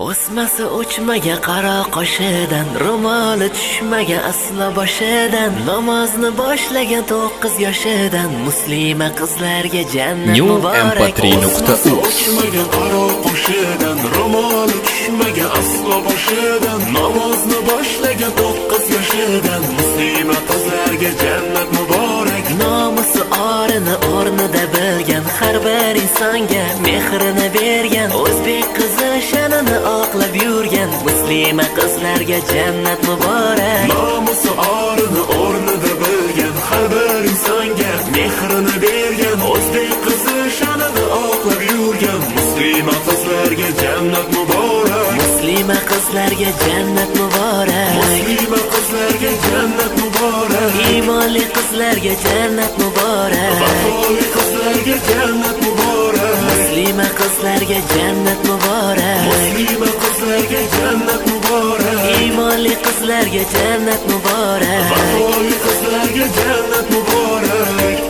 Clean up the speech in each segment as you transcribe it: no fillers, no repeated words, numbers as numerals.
O'smasi o'chmaga qaro qoshidan, ro'moli tushmagan aslo boshidan, namozni boshlagan 9 yoshidan, muslima qizlarga jannat muborak. New-mp3.uz O'chmagan qaro qoshidan, ro'moli tushmagan aslo boshidan, namozni boshlagan 9 yoshidan, muslima qizlarga jannat muborak. Nomusi orini o'rnida bilgan, har bir insonga mehrini bergan, o'zbek qizi shanini oqlab yurgan, muslima qizlarga jannat muborak. Nomusi orini o'rnida bilgan, har bir insonga mehrini bergan, o'zbek qizi shanini oqlab yurgan, muslima qizlarga jannat muborak. Muslima qizlarga jannat muborak. Muslima qizlarga jannat muborak. Iymonli qizlarga jannat muborak. Vafoli qizlarga jannat muborak. Muslima qizlarga jannat muborak. Muslima qizlarga jannat muborak. Iymonli qizlarga jannat muborak. Vafoli qizlarga jannat muborak.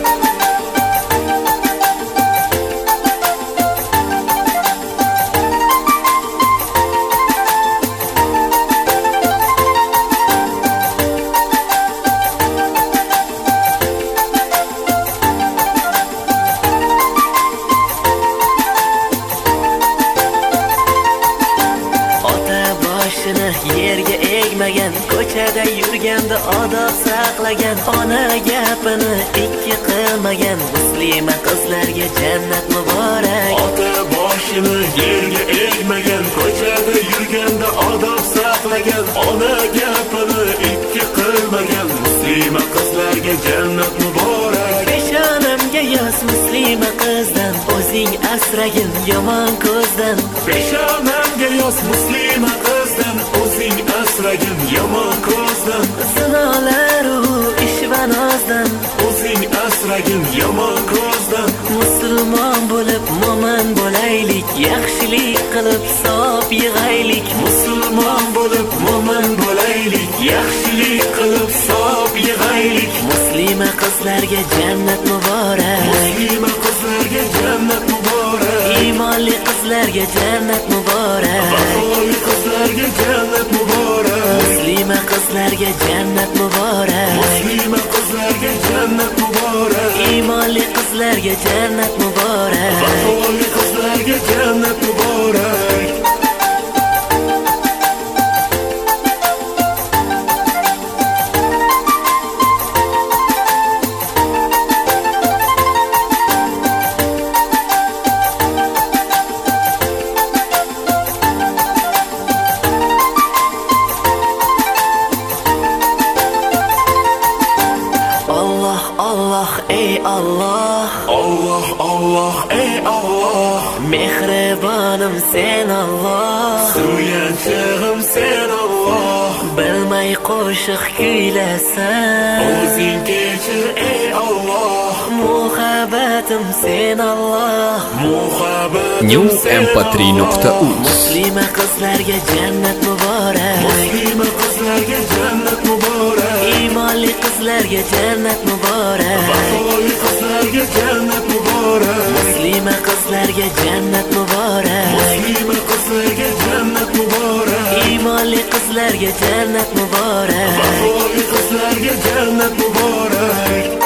Yerga egmagan, ko'chada yurganda odob saqlagan, ona gapini ikki qilmagan, muslima qizlarga jannat muborak. Ota boshini yerga egmagan, ko'chada yurganda odob saqlagan, ona gapini ikki qilmagan, muslima qizlarga jannat muborak. Peshonamga yoz muslima qizdan, o'zing asragin yomon ko'zdan. Peshonamga yoz muslima qizdan, o'zing asragin yomon ko'zdan. Zinolaru ishvanozdan, o'zing asragin yomon ko'zdan. Musulmon bo'lib mo'min bo'laylik, yaxshilik qilib savob yig'aylik. Musulmon bo'lib mo'min bo'laylik, yaxshilik qilib savob yig'aylik. Muslima qizlarga jannat muborak. Muslima qizlarga jannat muborak. Iymonli qizlarga jannat muborak. Vafoli qizlarga jannat muborak. Muslima qizlarga jannat muborak. Muslima qizlarga jannat muborak. Iymonli qizlarga jannat muborak. Vafoli qizlarga jannat muborak. Allah, ey Allah, Allah, Allah, ey Allah, mehribonim sen Allah, suyanchig'im sen Allah, bilmay qo'shiq kuylasam, o'zing kechir ey Allah, muhabbatim sen Allah, muhabbatim New-mp3.uz muslima qizlarga jannat muborak. Muslima qizlarga jannat muborak. Iymonli qizlarga jannat muborak. Vafoli qizlarga jannat muborak. Muslima qizlarga jannat muborak. Muslima qizlarga jannat muborak. Iymonli qizlarga jannat muborak. Vafoli qizlarga jannat muborak.